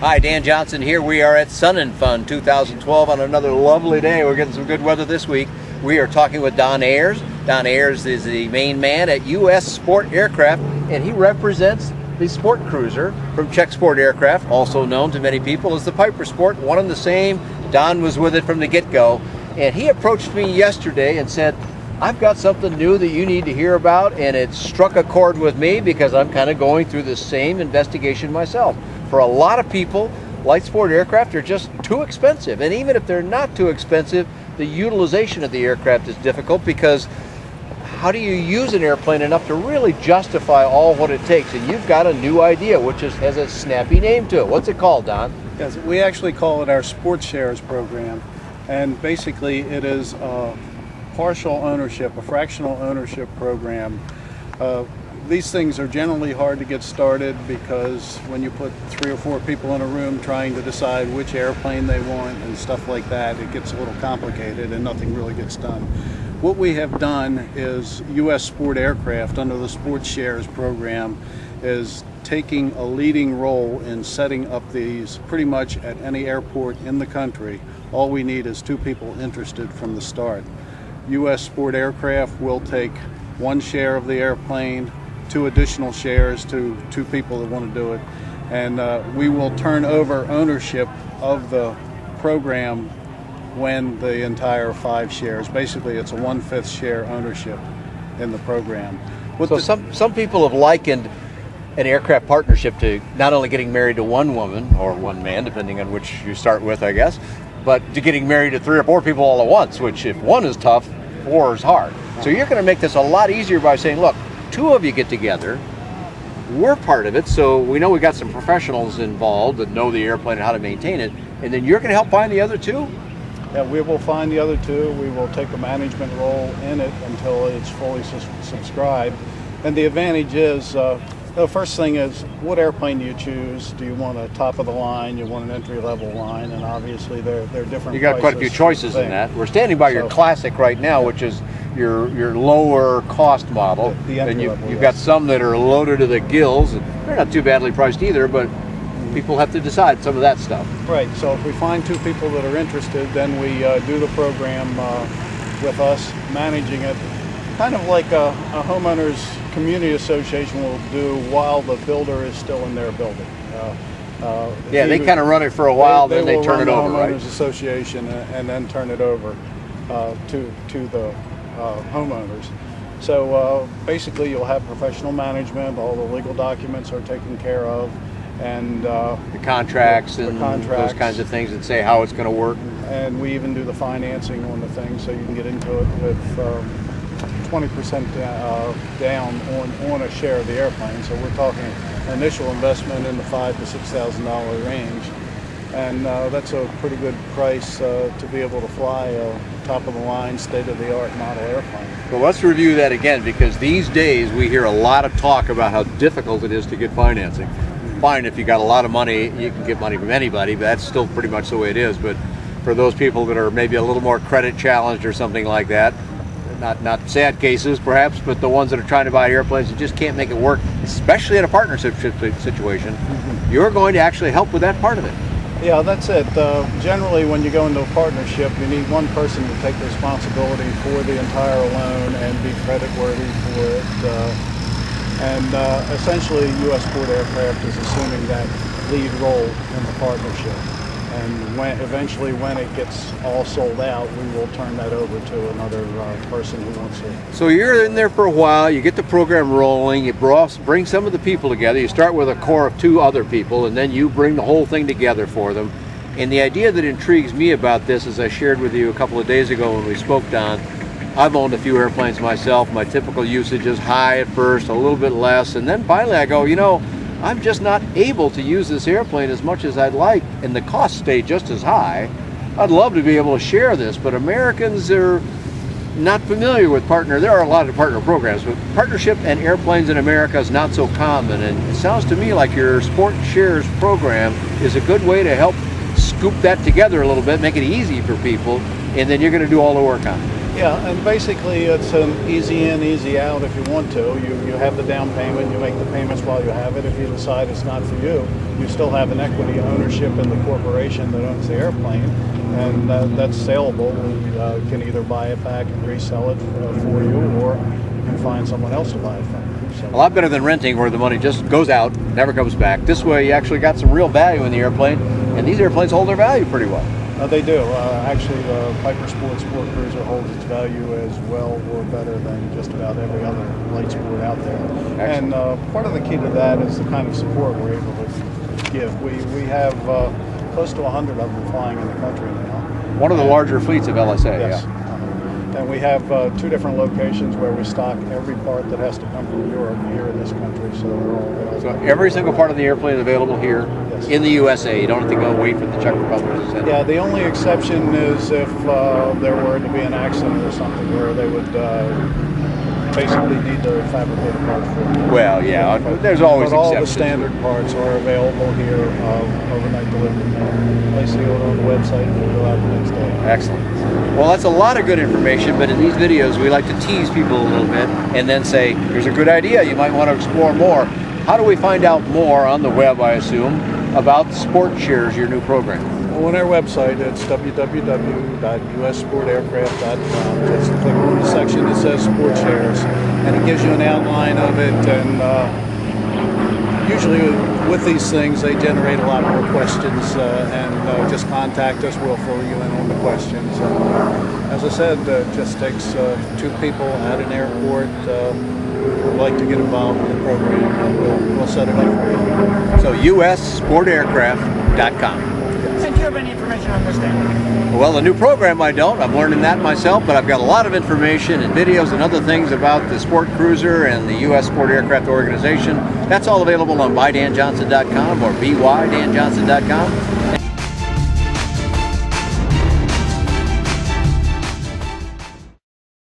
Hi, Dan Johnson here. We are at Sun and Fun 2012 on another lovely day. We're getting some good weather this week. We are talking with Don Ayers. Don Ayers is the main man at U.S. Sport Aircraft, and he represents the Sport Cruiser from Czech Sport Aircraft, also known to many people as the Piper Sport, one and the same. Don was with it from the get-go, and he approached me yesterday and said, I've got something new that you need to hear about, and it struck a chord with me because I'm kind of going through the same investigation myself. For a lot of people, light sport aircraft are just too expensive, and even if they're not too expensive, the utilization of the aircraft is difficult because how do you use an airplane enough to really justify all what it takes? And you've got a new idea, which has a snappy name to it. What's it called, Don? Yes, we actually call it our SportShare program, and basically it is a partial ownership, a fractional ownership program. These things are generally hard to get started because when you put 3 or 4 people in a room trying to decide which airplane they want and stuff like that, it gets a little complicated and nothing really gets done. What we have done is U.S. Sport Aircraft, under the SportShare program, is taking a leading role in setting up these pretty much at any airport in the country. All we need is 2 people interested from the start. U.S. Sport Aircraft will take 1 share of the airplane, 2 additional shares to 2 people that want to do it, and we will turn over ownership of the program when the entire 5 shares. Basically, it's a 1/5 share ownership in the program. So some people have likened an aircraft partnership to not only getting married to 1 woman or 1 man, depending on which you start with, I guess, but to getting married to 3 or 4 people all at once, which if 1 is tough, 4 is hard. So you're going to make this a lot easier by saying, look, 2 of you get together, we're part of it, so we know we got some professionals involved that know the airplane and how to maintain it, and then you're going to help find the other 2? Yeah, we will find the other 2. We will take a management role in it until it's fully subscribed. And the advantage is, the first thing is, what airplane do you choose? Do you want a top of the line? You want an entry level line? And obviously they're different. You got quite a few choices in that. We're standing by your Classic right now, which is your lower cost model. The and entry level, you've got some that are loaded to the gills, and they're not too badly priced either, but people have to decide some of that stuff. Right, so if we find 2 people that are interested, then we do the program with us managing it, kind of like a homeowners community association will do while the builder is still in their building. Yeah, they kind of run it for a while, then they turn it over, right? Homeowners association and then turn it over to the homeowners. So basically you'll have professional management, all the legal documents are taken care of, and the contracts and those kinds of things that say how it's going to work. And we even do the financing on the thing, so you can get into it with 20% down on a share of the airplane. So we're talking initial investment in the $5,000 to $6,000 range, and that's a pretty good price to be able to fly a top-of-the-line, state-of-the-art model airplane. Well, let's review that again, because these days we hear a lot of talk about how difficult it is to get financing. Fine, if you got a lot of money, you can get money from anybody, but that's still pretty much the way it is. But for those people that are maybe a little more credit challenged or something like that, not sad cases perhaps, but the ones that are trying to buy airplanes and just can't make it work, especially in a partnership situation, you're going to actually help with that part of it. Yeah, that's it. Generally, when you go into a partnership, you need 1 person to take responsibility for the entire loan and be creditworthy for it. Essentially, U.S. Sport Aircraft is assuming that lead role in the partnership. And eventually, when it gets all sold out, we will turn that over to another person who wants it. So you're in there for a while, you get the program rolling, you bring some of the people together, you start with a core of 2 other people, and then you bring the whole thing together for them. And the idea that intrigues me about this, as I shared with you a couple of days ago when we spoke, Don, I've owned a few airplanes myself. My typical usage is high at first, a little bit less, and then finally I go, you know, I'm just not able to use this airplane as much as I'd like, and the costs stay just as high. I'd love to be able to share this, but Americans are not familiar with partner. There are a lot of partner programs, but partnership and airplanes in America is not so common, and it sounds to me like your SportShare program is a good way to help scoop that together a little bit, make it easy for people, and then you're going to do all the work on it. Yeah, and basically it's an easy in, easy out if you want to. You have the down payment, you make the payments while you have it. If you decide it's not for you, you still have an equity ownership in the corporation that owns the airplane, and that's saleable. We can either buy it back and resell it for you, or you can find someone else to buy it from you. So, A lot better than renting where the money just goes out, never comes back. This way you actually got some real value in the airplane, and these airplanes hold their value pretty well. they do. Actually, the Piper Sport Sport Cruiser holds its value as well or better than just about every other light sport out there. Excellent. And part of the key to that is the kind of support we're able to give. We have close to 100 of them flying in the country now. One of the larger fleets of LSA, Yes. yeah. And we have 2 different locations where we stock every part that has to come from Europe here in this country, so they're all available. So every single part of the airplane is available here Yes. in the USA. You don't have to go wait for the Czech Republic to send it. Yeah, the only exception is if there were to be an accident or something where they would basically need to fabricate a part for it. Well, yeah, there's always But all the exceptions. standard parts are available here, overnight delivery. Place the order on the website and we'll go out the next day. Excellent. Well, that's a lot of good information, but in these videos we like to tease people a little bit and then say, here's a good idea, you might want to explore more. How do we find out more on the web, I assume, about SportShare, your new program? Well, on our website, it's www.ussportaircraft.com. Just click on the section that says Sport Shares, and it gives you an outline of it. And usually with these things, they generate a lot more questions, and just contact us. We'll fill you in on the questions. As I said, it just takes 2 people at an airport who would like to get involved in the program, and we'll set it up for you. So ussportaircraft.com. And do you have any information on this thing? Well, the new program I don't. I'm learning that myself, but I've got a lot of information and videos and other things about the Sport Cruiser and the U.S. Sport Aircraft Organization. That's all available on bydanjohnson.com or bydanjohnson.com.